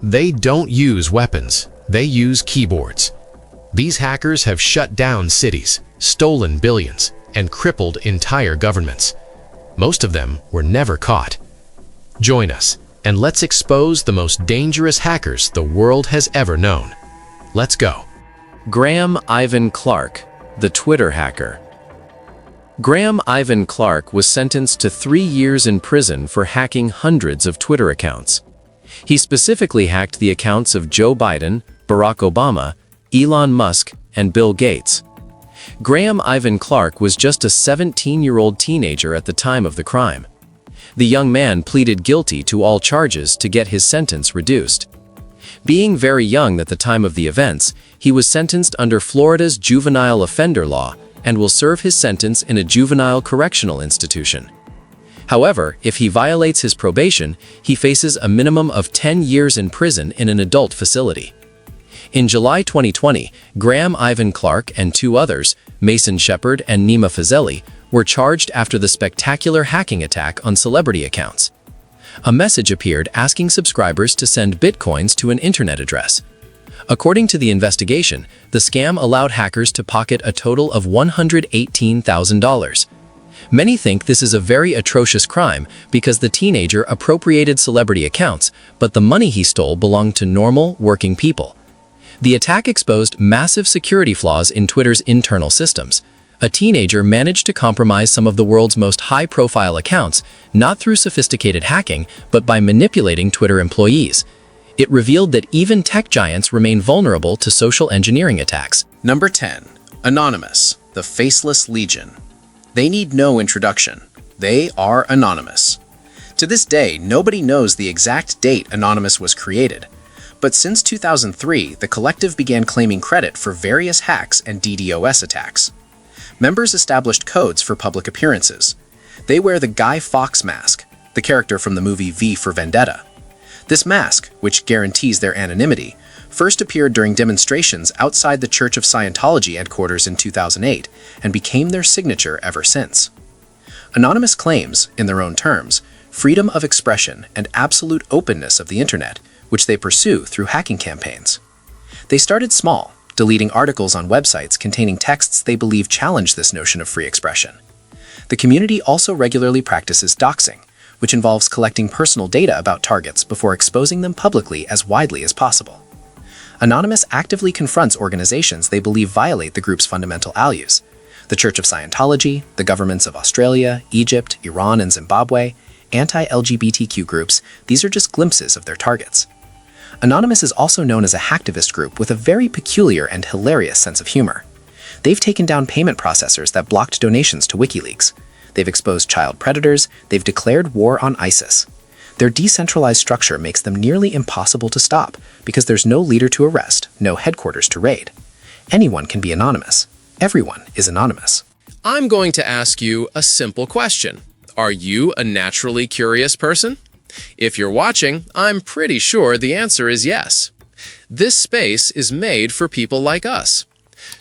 They don't use weapons, they use keyboards. These hackers have shut down cities, stolen billions, and crippled entire governments. Most of them were never caught. Join us, and let's expose the most dangerous hackers the world has ever known. Let's go. Graham Ivan Clark, the Twitter hacker. Graham Ivan Clark was sentenced to 3 years in prison for hacking hundreds of Twitter accounts. He specifically hacked the accounts of Joe Biden, Barack Obama, Elon Musk, and Bill Gates. Graham Ivan Clark was just a 17-year-old teenager at the time of the crime. The young man pleaded guilty to all charges to get his sentence reduced. Being very young at the time of the events, he was sentenced under Florida's juvenile offender law and will serve his sentence in a juvenile correctional institution. However, if he violates his probation, he faces a minimum of 10 years in prison in an adult facility. In July 2020, Graham Ivan Clark and 2 others, Mason Shepard and Nima Fazeli, were charged after the spectacular hacking attack on celebrity accounts. A message appeared asking subscribers to send bitcoins to an internet address. According to the investigation, the scam allowed hackers to pocket a total of $118,000. Many think this is a very atrocious crime because the teenager appropriated celebrity accounts, but the money he stole belonged to normal, working people. The attack exposed massive security flaws in Twitter's internal systems. A teenager managed to compromise some of the world's most high-profile accounts, not through sophisticated hacking, but by manipulating Twitter employees. It revealed that even tech giants remain vulnerable to social engineering attacks. Number 10. Anonymous, the Faceless Legion. They need no introduction. They are anonymous. To this day, nobody knows the exact date Anonymous was created. But since 2003, the collective began claiming credit for various hacks and DDoS attacks. Members established codes for public appearances. They wear the Guy Fawkes mask, the character from the movie V for Vendetta. This mask, which guarantees their anonymity, first appeared during demonstrations outside the Church of Scientology headquarters in 2008 and became their signature ever since. Anonymous claims, in their own terms, freedom of expression and absolute openness of the internet, which they pursue through hacking campaigns. They started small, deleting articles on websites containing texts they believe challenge this notion of free expression. The community also regularly practices doxing, which involves collecting personal data about targets before exposing them publicly as widely as possible. Anonymous actively confronts organizations they believe violate the group's fundamental values. The Church of Scientology, the governments of Australia, Egypt, Iran, and Zimbabwe, anti-LGBTQ groups, these are just glimpses of their targets. Anonymous is also known as a hacktivist group with a very peculiar and hilarious sense of humor. They've taken down payment processors that blocked donations to WikiLeaks. They've exposed child predators, they've declared war on ISIS. Their decentralized structure makes them nearly impossible to stop because there's no leader to arrest, no headquarters to raid. Anyone can be anonymous. Everyone is anonymous. I'm going to ask you a simple question. Are you a naturally curious person? If you're watching, I'm pretty sure the answer is yes. This space is made for people like us.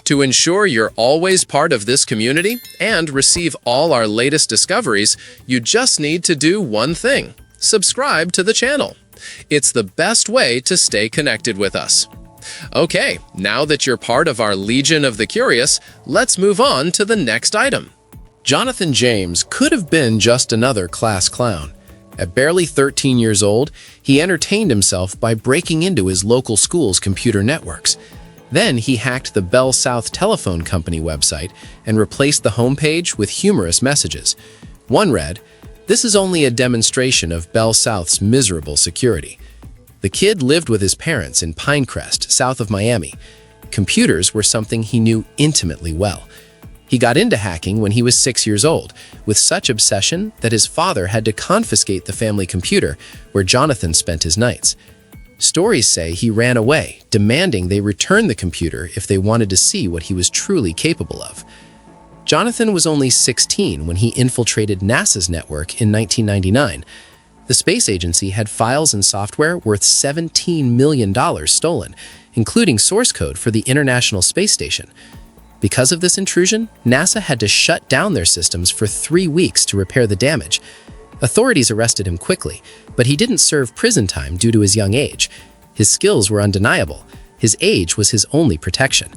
To ensure you're always part of this community and receive all our latest discoveries, you just need to do one thing: subscribe to the channel. It's the best way to stay connected with us. Okay, now that you're part of our Legion of the Curious, let's move on to the next item. Jonathan James could have been just another class clown. At barely 13 years old, he entertained himself by breaking into his local school's computer networks. Then he hacked the Bell South Telephone Company website and replaced the homepage with humorous messages. One read, "This is only a demonstration of Bell South's miserable security." The kid lived with his parents in Pinecrest, south of Miami. Computers were something he knew intimately well. He got into hacking when he was 6 years old, with such obsession that his father had to confiscate the family computer where Jonathan spent his nights. Stories say he ran away, demanding they return the computer if they wanted to see what he was truly capable of. Jonathan was only 16 when he infiltrated NASA's network in 1999. The space agency had files and software worth $17 million stolen, including source code for the International Space Station. Because of this intrusion, NASA had to shut down their systems for 3 weeks to repair the damage. Authorities arrested him quickly, but he didn't serve prison time due to his young age. His skills were undeniable. His age was his only protection.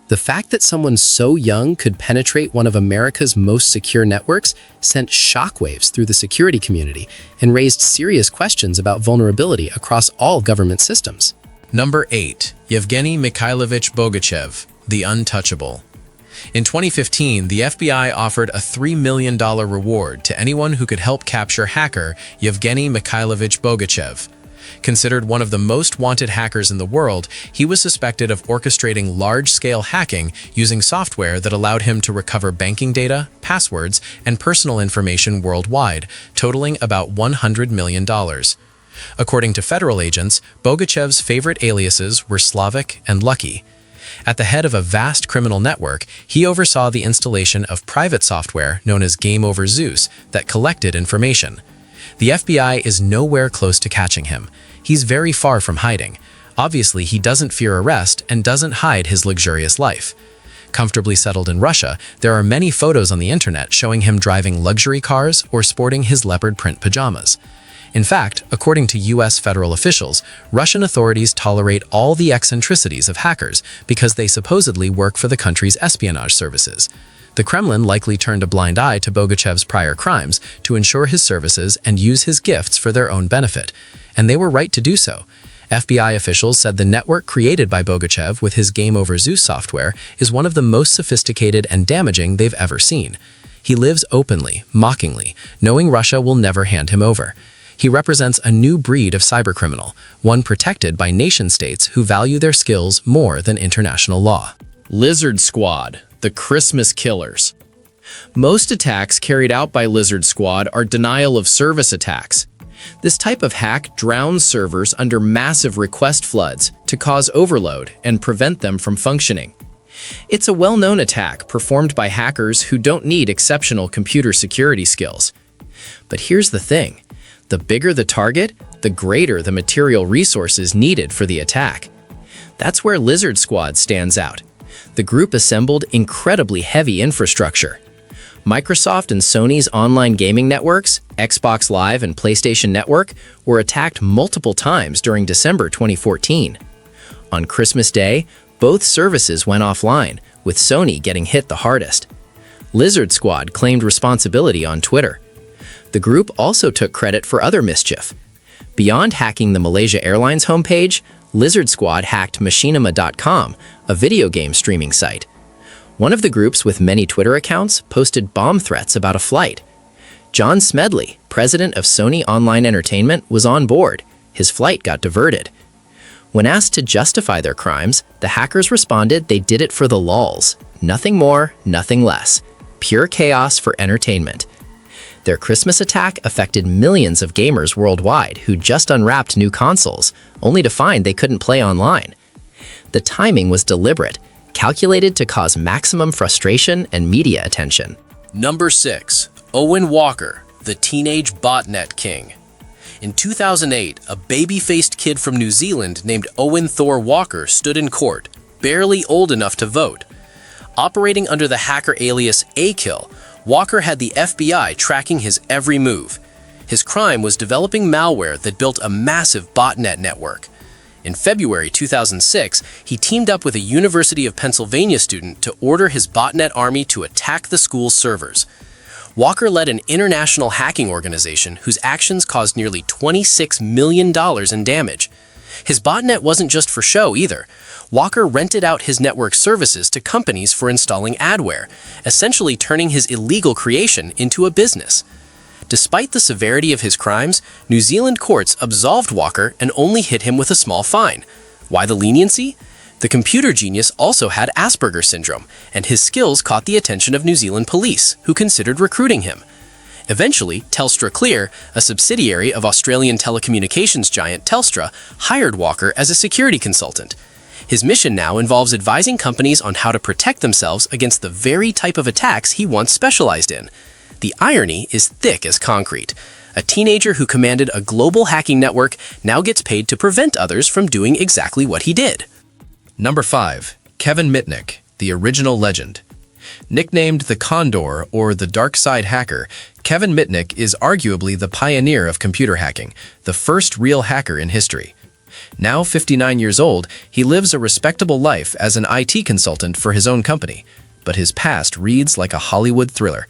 The fact that someone so young could penetrate one of America's most secure networks sent shockwaves through the security community and raised serious questions about vulnerability across all government systems. Number 8. Evgeniy Bogachev, the untouchable. In 2015, the FBI offered a $3 million reward to anyone who could help capture hacker Evgeniy Bogachev. Considered one of the most wanted hackers in the world, he was suspected of orchestrating large-scale hacking using software that allowed him to recover banking data, passwords, and personal information worldwide, totaling about $100 million. According to federal agents, Bogachev's favorite aliases were Slavic and Lucky. At the head of a vast criminal network, he oversaw the installation of private software known as Game Over Zeus that collected information. The FBI is nowhere close to catching him. He's very far from hiding. Obviously, he doesn't fear arrest and doesn't hide his luxurious life. Comfortably settled in Russia, there are many photos on the internet showing him driving luxury cars or sporting his leopard print pajamas. In fact, according to US federal officials, Russian authorities tolerate all the eccentricities of hackers because they supposedly work for the country's espionage services. The Kremlin likely turned a blind eye to Bogachev's prior crimes to ensure his services and use his gifts for their own benefit. And they were right to do so. FBI officials said the network created by Bogachev with his Game Over Zeus software is one of the most sophisticated and damaging they've ever seen. He lives openly, mockingly, knowing Russia will never hand him over. He represents a new breed of cybercriminal, one protected by nation-states who value their skills more than international law. Lizard Squad, the Christmas killers. Most attacks carried out by Lizard Squad are denial-of-service attacks. This type of hack drowns servers under massive request floods to cause overload and prevent them from functioning. It's a well-known attack performed by hackers who don't need exceptional computer security skills. But here's the thing. The bigger the target, the greater the material resources needed for the attack. That's where Lizard Squad stands out. The group assembled incredibly heavy infrastructure. Microsoft and Sony's online gaming networks, Xbox Live and PlayStation Network, were attacked multiple times during December 2014. On Christmas Day, both services went offline, with Sony getting hit the hardest. Lizard Squad claimed responsibility on Twitter. The group also took credit for other mischief. Beyond hacking the Malaysia Airlines homepage, Lizard Squad hacked machinima.com, a video game streaming site. One of the groups with many Twitter accounts posted bomb threats about a flight. John Smedley, president of Sony Online Entertainment, was on board. His flight got diverted. When asked to justify their crimes, the hackers responded they did it for the lulz. Nothing more, nothing less. Pure chaos for entertainment. Their Christmas attack affected millions of gamers worldwide who just unwrapped new consoles, only to find they couldn't play online. The timing was deliberate, calculated to cause maximum frustration and media attention. Number 6. Owen Walker, the teenage botnet king. In 2008, a baby-faced kid from New Zealand named Owen Thor Walker stood in court, barely old enough to vote. Operating under the hacker alias A-Kill, Walker had the FBI tracking his every move. His crime was developing malware that built a massive botnet network. In February 2006, he teamed up with a University of Pennsylvania student to order his botnet army to attack the school's servers. Walker led an international hacking organization whose actions caused nearly $26 million in damage. His botnet wasn't just for show either. Walker rented out his network services to companies for installing adware, essentially turning his illegal creation into a business. Despite the severity of his crimes, New Zealand courts absolved Walker and only hit him with a small fine. Why the leniency? The computer genius also had Asperger syndrome, and his skills caught the attention of New Zealand police, who considered recruiting him. Eventually, Telstra Clear, a subsidiary of Australian telecommunications giant Telstra, hired Walker as a security consultant. His mission now involves advising companies on how to protect themselves against the very type of attacks he once specialized in. The irony is thick as concrete. A teenager who commanded a global hacking network now gets paid to prevent others from doing exactly what he did. Number 5. Kevin Mitnick, the original legend. Nicknamed the Condor or the Dark Side Hacker, Kevin Mitnick is arguably the pioneer of computer hacking, the first real hacker in history. Now 59 years old, he lives a respectable life as an IT consultant for his own company, but his past reads like a Hollywood thriller.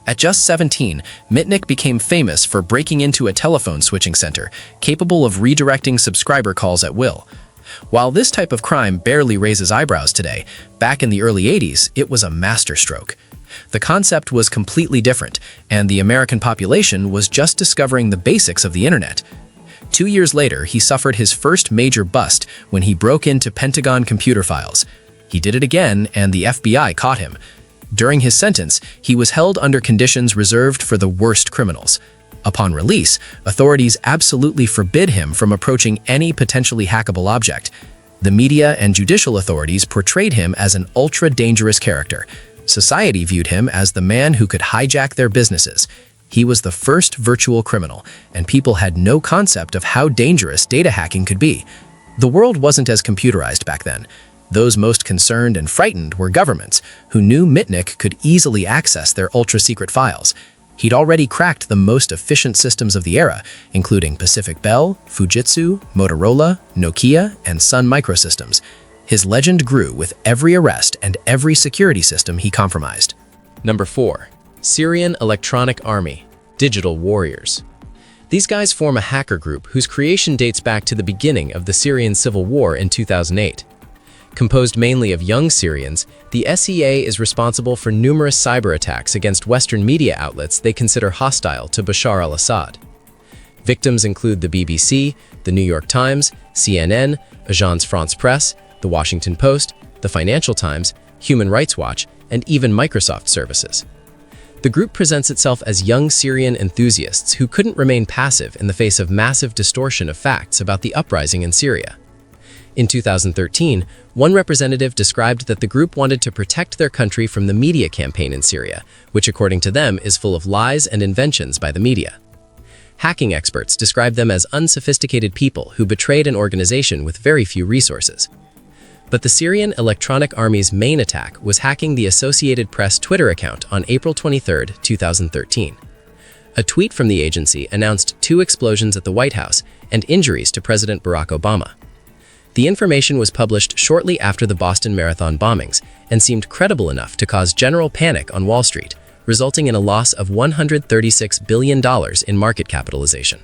At just 17, Mitnick became famous for breaking into a telephone switching center, capable of redirecting subscriber calls at will. While this type of crime barely raises eyebrows today, back in the early 80s, it was a masterstroke. The concept was completely different, and the American population was just discovering the basics of the internet. 2 years later, he suffered his first major bust when he broke into Pentagon computer files. He did it again, and the FBI caught him. During his sentence, he was held under conditions reserved for the worst criminals. Upon release, authorities absolutely forbid him from approaching any potentially hackable object. The media and judicial authorities portrayed him as an ultra-dangerous character. Society viewed him as the man who could hijack their businesses. He was the first virtual criminal, and people had no concept of how dangerous data hacking could be. The world wasn't as computerized back then. Those most concerned and frightened were governments, who knew Mitnick could easily access their ultra-secret files. He'd already cracked the most efficient systems of the era, including Pacific Bell, Fujitsu, Motorola, Nokia, and Sun Microsystems. His legend grew with every arrest and every security system he compromised. Number 4. Syrian Electronic Army, Digital Warriors. These guys form a hacker group whose creation dates back to the beginning of the Syrian civil war in 2008. Composed mainly of young Syrians, the SEA is responsible for numerous cyber attacks against Western media outlets they consider hostile to Bashar al-Assad. Victims include the BBC, the New York Times, CNN, Agence France-Presse, the Washington Post, the Financial Times, Human Rights Watch, and even Microsoft services. The group presents itself as young Syrian enthusiasts who couldn't remain passive in the face of massive distortion of facts about the uprising in Syria. In 2013, one representative described that the group wanted to protect their country from the media campaign in Syria, which according to them is full of lies and inventions by the media. Hacking experts describe them as unsophisticated people who betrayed an organization with very few resources. But the Syrian Electronic Army's main attack was hacking the Associated Press Twitter account on April 23, 2013. A tweet from the agency announced 2 explosions at the White House and injuries to President Barack Obama. The information was published shortly after the Boston Marathon bombings and seemed credible enough to cause general panic on Wall Street, resulting in a loss of $136 billion in market capitalization.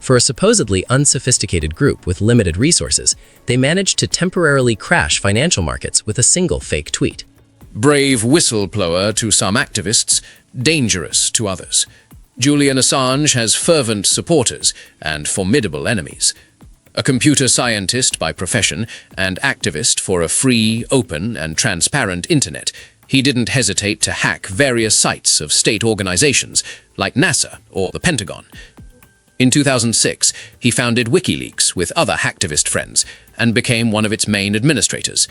For a supposedly unsophisticated group with limited resources, they managed to temporarily crash financial markets with a single fake tweet. Brave whistleblower to some activists, dangerous to others. Julian Assange has fervent supporters and formidable enemies. A computer scientist by profession and activist for a free, open, and transparent internet, he didn't hesitate to hack various sites of state organizations like NASA or the Pentagon. In 2006, he founded WikiLeaks with other hacktivist friends and became one of its main administrators.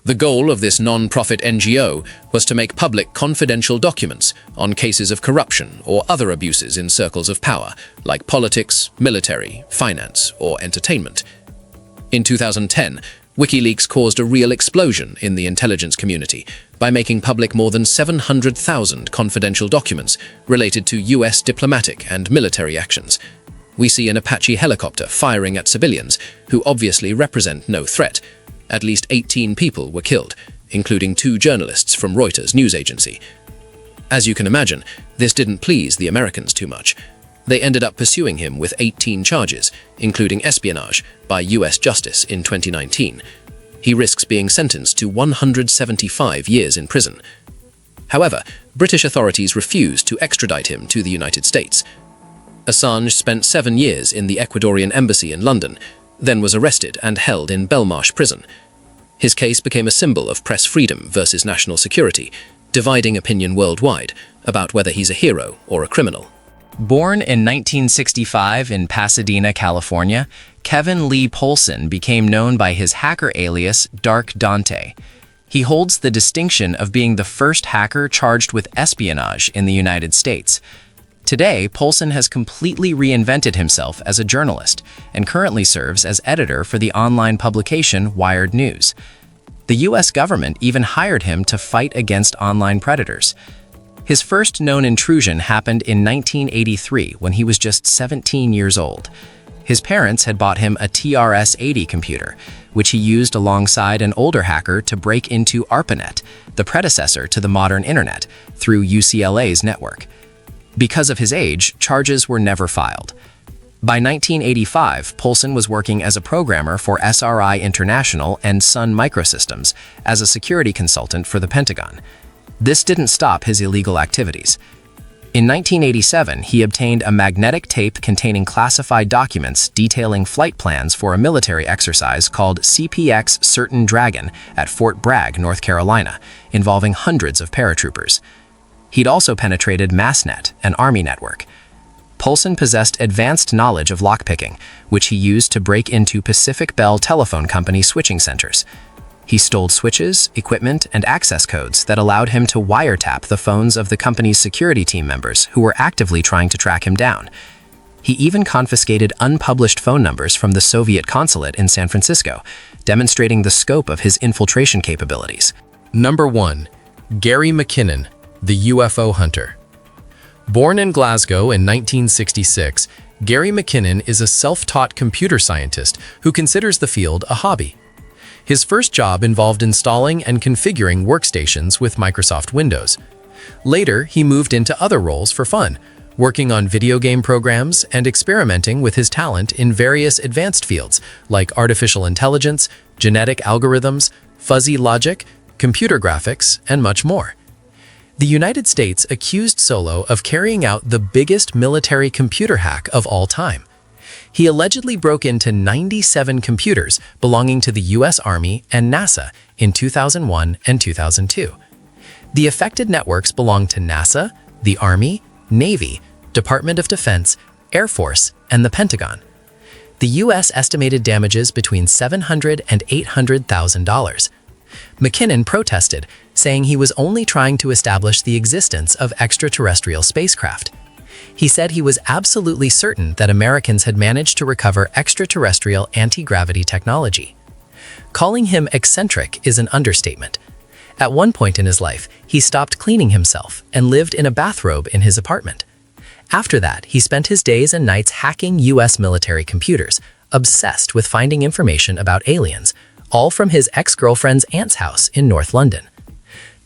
The goal of this non-profit NGO was to make public confidential documents on cases of corruption or other abuses in circles of power, like politics, military, finance, or entertainment. In 2010, WikiLeaks caused a real explosion in the intelligence community by making public more than 700,000 confidential documents related to US diplomatic and military actions. We see an Apache helicopter firing at civilians who obviously represent no threat. At least 18 people were killed, including 2 journalists from Reuters news agency. As you can imagine, this didn't please the Americans too much. They ended up pursuing him with 18 charges, including espionage, by US justice in 2019. He risks being sentenced to 175 years in prison. However, British authorities refused to extradite him to the United States. Assange spent 7 years in the Ecuadorian embassy in London, then was arrested and held in Belmarsh prison. His case became a symbol of press freedom versus national security, dividing opinion worldwide about whether he's a hero or a criminal. Born in 1965 in Pasadena, California, Kevin Lee Poulsen became known by his hacker alias Dark Dante. He holds the distinction of being the first hacker charged with espionage in the United States. Today, Poulsen has completely reinvented himself as a journalist and currently serves as editor for the online publication Wired News. The US government even hired him to fight against online predators. His first known intrusion happened in 1983 when he was just 17 years old. His parents had bought him a TRS-80 computer, which he used alongside an older hacker to break into ARPANET, the predecessor to the modern internet, through UCLA's network. Because of his age, charges were never filed. By 1985, Poulsen was working as a programmer for SRI International and Sun Microsystems as a security consultant for the Pentagon. This didn't stop his illegal activities. In 1987, he obtained a magnetic tape containing classified documents detailing flight plans for a military exercise called CPX Certain Dragon at Fort Bragg, North Carolina, involving hundreds of paratroopers. He'd also penetrated MassNet, an Army network. Poulsen possessed advanced knowledge of lockpicking, which he used to break into Pacific Bell Telephone Company switching centers. He stole switches, equipment, and access codes that allowed him to wiretap the phones of the company's security team members who were actively trying to track him down. He even confiscated unpublished phone numbers from the Soviet consulate in San Francisco, demonstrating the scope of his infiltration capabilities. Number 1. Gary McKinnon, the UFO hunter. Born in Glasgow in 1966, Gary McKinnon is a self-taught computer scientist who considers the field a hobby. His first job involved installing and configuring workstations with Microsoft Windows. Later, he moved into other roles for fun, working on video game programs and experimenting with his talent in various advanced fields like artificial intelligence, genetic algorithms, fuzzy logic, computer graphics, and much more. The United States accused Solo of carrying out the biggest military computer hack of all time. He allegedly broke into 97 computers belonging to the U.S. Army and NASA in 2001 and 2002. The affected networks belonged to NASA, the Army, Navy, Department of Defense, Air Force, and the Pentagon. The U.S. estimated damages between $700,000 and $800,000. McKinnon protested, saying he was only trying to establish the existence of extraterrestrial spacecraft. He said he was absolutely certain that Americans had managed to recover extraterrestrial anti-gravity technology. Calling him eccentric is an understatement. At one point in his life, he stopped cleaning himself and lived in a bathrobe in his apartment. After that, he spent his days and nights hacking U.S. military computers, obsessed with finding information about aliens, all from his ex-girlfriend's aunt's house in North London.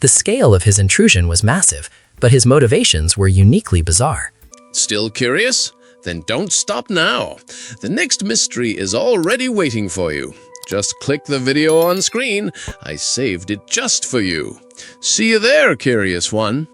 The scale of his intrusion was massive, but his motivations were uniquely bizarre. Still curious? Then don't stop now. The next mystery is already waiting for you. Just click the video on screen. I saved it just for you. See you there, curious one.